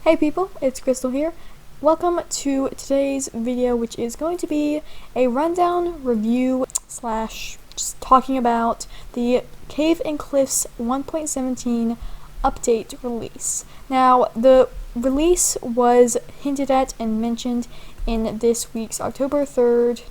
Hey people, it's Crystal here. Welcome to today's video, which is going to be a rundown review slash just talking about the Cave and Cliffs 1.17 update release. Now, the release was hinted at and mentioned in last week's October 3rd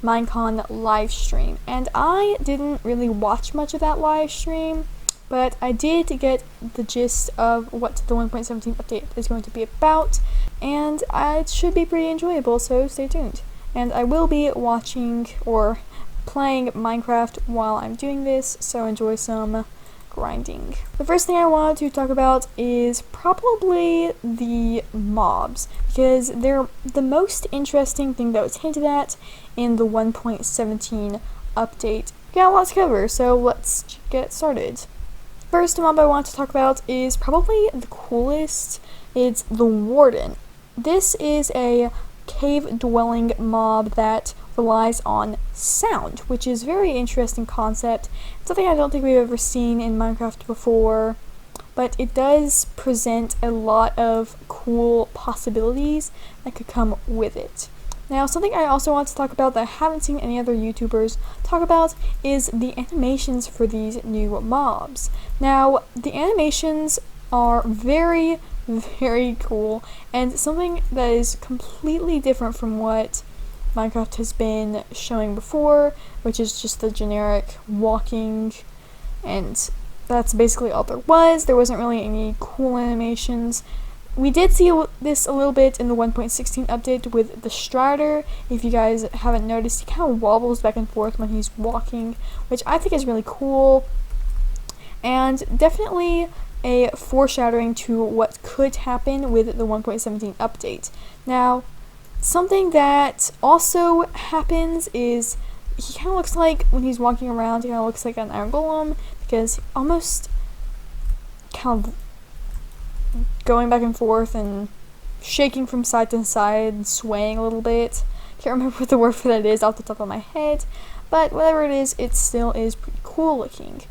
Minecon live stream, and I didn't really watch much of that live stream, but I did get the gist of what the 1.17 update is going to be about, and it should be pretty enjoyable, so stay tuned. And I will be watching or playing Minecraft while I'm doing this, so enjoy some grinding. The first thing I want to talk about is probably the mobs, because they're the most interesting thing that was hinted at in the 1.17 update. Got a lot to cover, so let's get started. First mob I want to talk about is probably the coolest. It's the Warden. This is a cave-dwelling mob that relies on sound, which is a very interesting concept. It's something I don't think we've ever seen in Minecraft before, but it does present a lot of cool possibilities that could come with it. Now, something I also want to talk about that I haven't seen any other YouTubers talk about is the animations for these new mobs. Now, the animations are very, very cool, and something that is completely different from what Minecraft has been showing before, which is just the generic walking, and that's basically all there was. There wasn't really any cool animations. We did see this a little bit in the 1.16 update with the Strider. If you guys haven't noticed, he kind of wobbles back and forth when he's walking, which I think is really cool, and definitely a foreshadowing to what could happen with the 1.17 update. Now, something that also happens is he kind of looks like, when he's walking around, he kind of looks like an iron golem, because almost kind of going back and forth and shaking from side to side and swaying a little bit. Can't remember what the word for that is off the top of my head, but whatever it is, it still is pretty cool looking.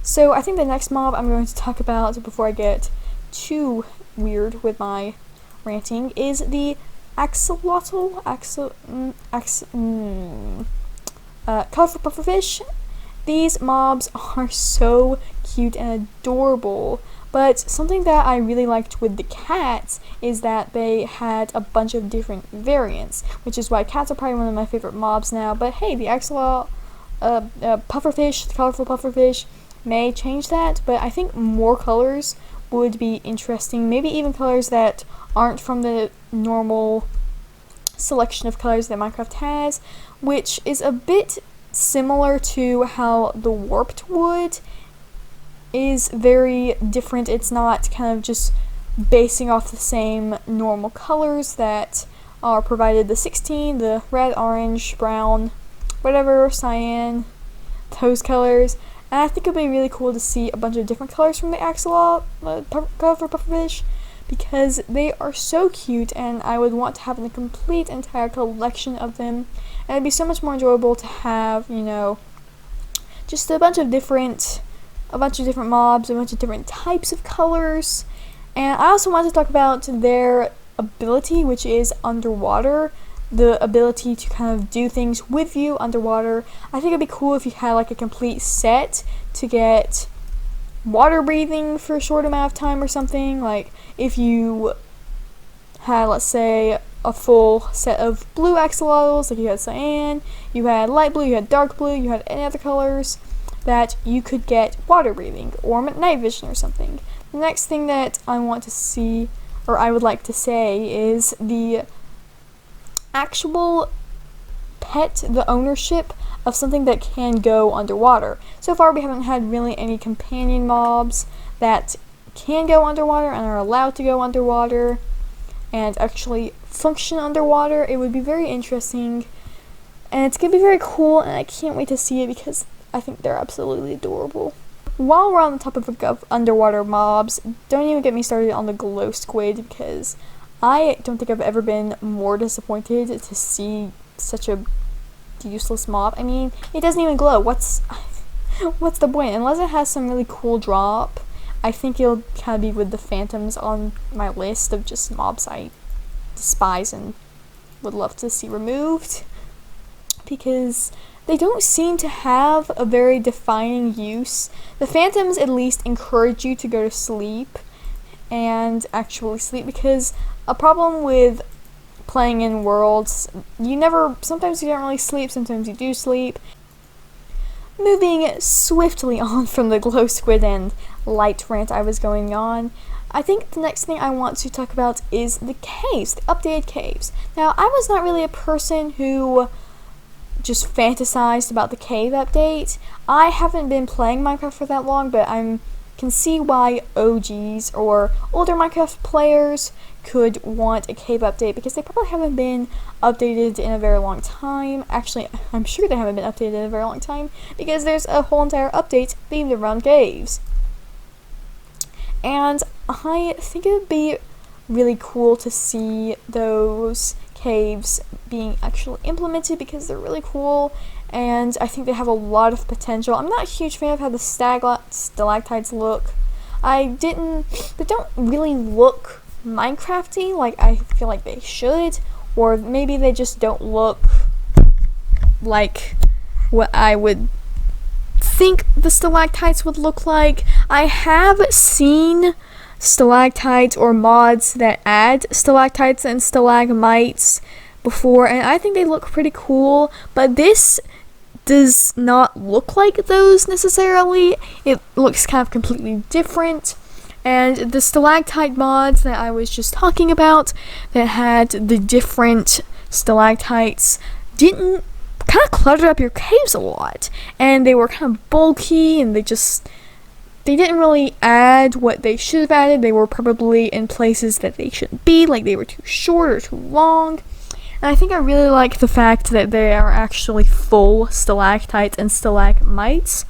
So I think the next mob I'm going to talk about before I get too weird with my ranting is the colorful pufferfish. These mobs are so cute and adorable, but something that I really liked with the cats is that they had a bunch of different variants, which is why cats are probably one of my favorite mobs now. But hey, the pufferfish, the colorful pufferfish, may change that, but I think more colors would be interesting, maybe even colors that aren't from the normal selection of colors that Minecraft has, which is a bit similar to how the warped wood is very different. It's not kind of just basing off the same normal colors that are provided the 16, the red, orange, brown, whatever, cyan, those colors. And I think it'd be really cool to see a bunch of different colors from the colorful pufferfish, because they are so cute, and I would want to have a complete entire collection of them. And it'd be so much more enjoyable to have, you know, just a bunch of different mobs, a bunch of different types of colors. And I also want to talk about their ability, which is underwater. The ability to kind of do things with you underwater. I think it'd be cool if you had like a complete set to get water breathing for a short amount of time or something. Like if you had, let's say, a full set of blue axolotls, like you had cyan, you had light blue, you had dark blue, you had any other colors, that you could get water breathing or night vision or something. The next thing that I want to see, or I would like to say, is the actual pet, the ownership of something that can go underwater. So far we haven't had really any companion mobs that can go underwater and are allowed to go underwater and actually function underwater. It would be very interesting, and it's going to be very cool, and I can't wait to see it because I think they're absolutely adorable. While we're on the topic of underwater mobs, don't even get me started on the glow squid, because I don't think I've ever been more disappointed to see such a useless mob. I mean, it doesn't even glow. what's the point? Unless it has some really cool drop, I think it'll kind of be with the phantoms on my list of just mobs I despise and would love to see removed, because they don't seem to have a very defining use. The phantoms at least encourage you to go to sleep and actually sleep, because a problem with playing in worlds, sometimes you don't really sleep, sometimes you do sleep. Moving swiftly on from the glow squid and light rant I was going on, I think the next thing I want to talk about is the caves, the updated caves. Now, I was not really a person who just fantasized about the cave update. I haven't been playing Minecraft for that long, but I can see why OGs or older Minecraft players could want a cave update, because they probably haven't been updated in a very long time. Actually, I'm sure they haven't been updated in a very long time, because there's a whole entire update themed around caves. And I think it would be really cool to see those caves being actually implemented, because they're really cool and I think they have a lot of potential. I'm not a huge fan of how the stalactites look. They don't really look Minecrafty like I feel like they should, or maybe they just don't look like what I would think the stalactites would look like. I have seen stalactites or mods that add stalactites and stalagmites before, and I think they look pretty cool, but this does not look like those necessarily. It looks kind of completely different. And the stalactite mods that I was just talking about that had the different stalactites didn't kind of clutter up your caves a lot, and they were kind of bulky, and they didn't really add what they should have added. They were probably in places that they shouldn't be, like they were too short or too long. And I think I really like the fact that they are actually full stalactites and stalagmites,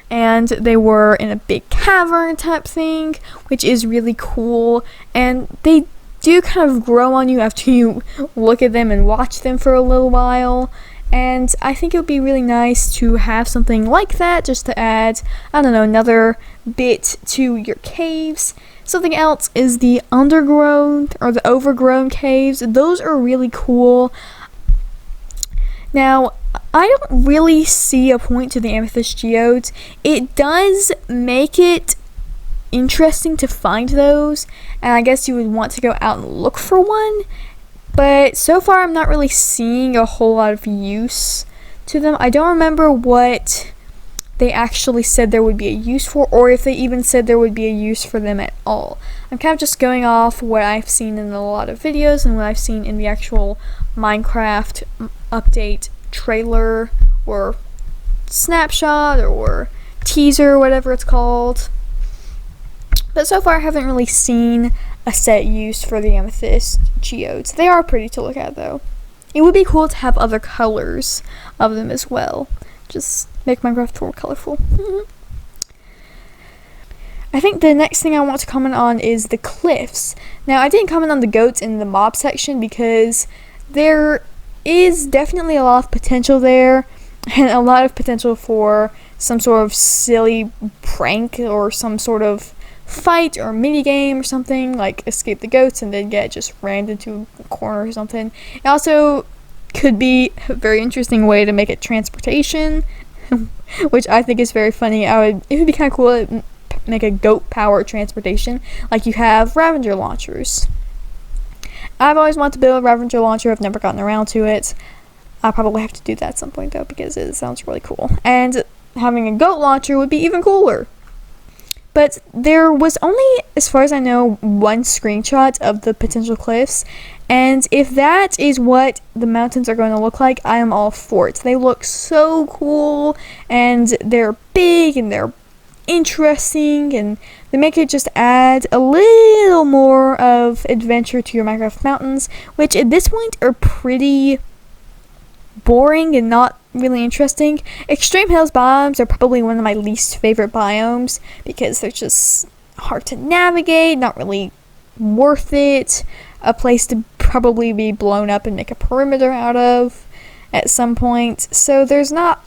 and they were in a big cavern type thing, which is really cool, and they do kind of grow on you after you look at them and watch them for a little while. And I think it would be really nice to have something like that, just to add, I don't know, another bit to your caves. Something else is the undergrown or the overgrown caves. Those are really cool. Now, I don't really see a point to the amethyst geodes. It does make it interesting to find those, and I guess you would want to go out and look for one. But so far, I'm not really seeing a whole lot of use to them. I don't remember what they actually said there would be a use for, or if they even said there would be a use for them at all. I'm kind of just going off what I've seen in a lot of videos and what I've seen in the actual Minecraft update trailer or snapshot or teaser, whatever it's called. But so far I haven't really seen a set use for the amethyst geodes. They are pretty to look at though. It would be cool to have other colors of them as well. Just make Minecraft more colorful. I think the next thing I want to comment on is the cliffs. Now, I didn't comment on the goats in the mob section because there is definitely a lot of potential there, and a lot of potential for some sort of silly prank or some sort of fight or mini game or something, like escape the goats and then get just rammed into a corner or something. It also could be a very interesting way to make it transportation, which I think is very funny. It would be kind of cool to make a goat powered transportation, like you have Ravager launchers. I've always wanted to build a Ravager launcher. I've never gotten around to it. I'll probably have to do that at some point though, because it sounds really cool. And having a goat launcher would be even cooler. But there was only, as far as I know, one screenshot of the potential cliffs, and if that is what the mountains are going to look like, I am all for it. They look so cool, and they're big, and they're interesting, and they make it just add a little more of adventure to your Minecraft mountains, which at this point are pretty boring and not really interesting. Extreme Hills biomes are probably one of my least favorite biomes because they're just hard to navigate, not really worth it, a place to probably be blown up and make a perimeter out of at some point. So there's not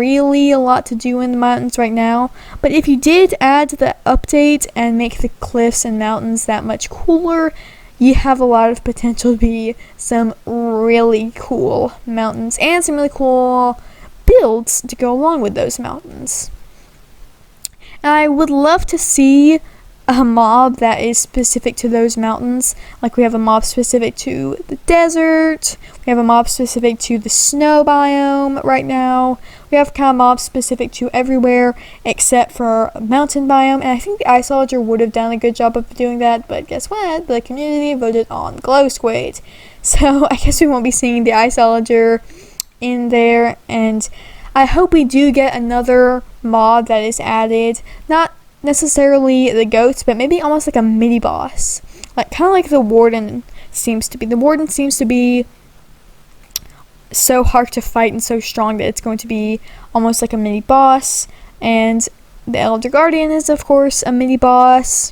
really a lot to do in the mountains right now, but if you did add the update and make the cliffs and mountains that much cooler, you have a lot of potential to be some really cool mountains and some really cool builds to go along with those mountains. And I would love to see a mob that is specific to those mountains. Like we have a mob specific to the desert, we have a mob specific to the snow biome right now, we have kind of mobs specific to everywhere except for mountain biome, and I think the Iceologer would have done a good job of doing that, but guess what? The community voted on Glow Squid. So I guess we won't be seeing the Iceologer in there, and I hope we do get another mob that is added, not necessarily the goats, but maybe almost like a mini boss, like kind of like the Warden seems to be. The Warden seems to be so hard to fight and so strong that it's going to be almost like a mini boss, and the Elder Guardian is of course a mini boss,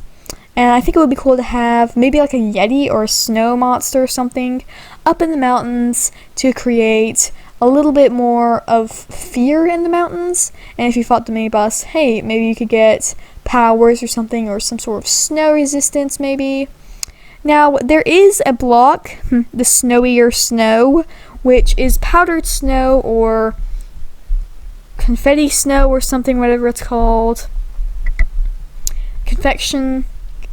and I think it would be cool to have maybe like a Yeti or a snow monster or something up in the mountains to create a little bit more of fear in the mountains. And if you fought the mini boss, hey, maybe you could get powers or something, or some sort of snow resistance maybe. Now there is a block, the Snowier Snow, which is powdered snow or confetti snow or something, whatever it's called. Confection.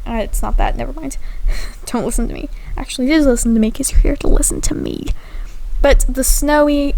It's not that, never mind. Don't listen to me. Actually, just listen to me because you're here to listen to me. But the snowy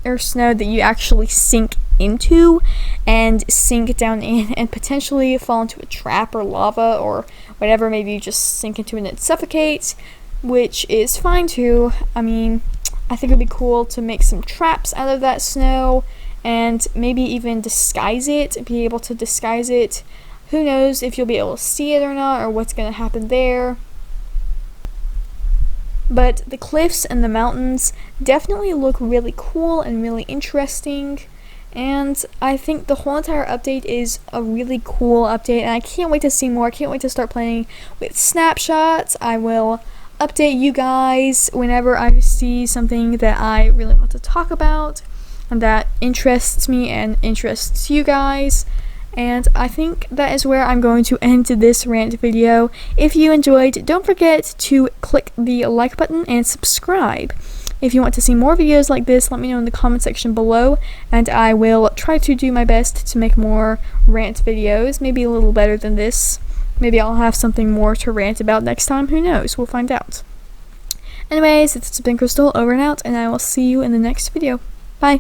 or snow that you actually sink into and sink down in and potentially fall into a trap or lava or whatever, maybe you just sink into it and it suffocates, which is fine too. I mean, I think it would be cool to make some traps out of that snow and maybe even disguise it, be able to disguise it. Who knows if you'll be able to see it or not, or what's going to happen there. But the cliffs and the mountains definitely look really cool and really interesting, and I think the whole entire update is a really cool update, and I can't wait to see more. I can't wait to start playing with snapshots. I will update you guys whenever I see something that I really want to talk about and that interests me and interests you guys. And I think that is where I'm going to end this rant video. If you enjoyed, don't forget to click the like button and subscribe. If you want to see more videos like this, let me know in the comment section below, and I will try to do my best to make more rant videos, maybe a little better than this. Maybe I'll have something more to rant about next time, who knows, we'll find out. Anyways, it's been Crystal, over and out, and I will see you in the next video. Bye!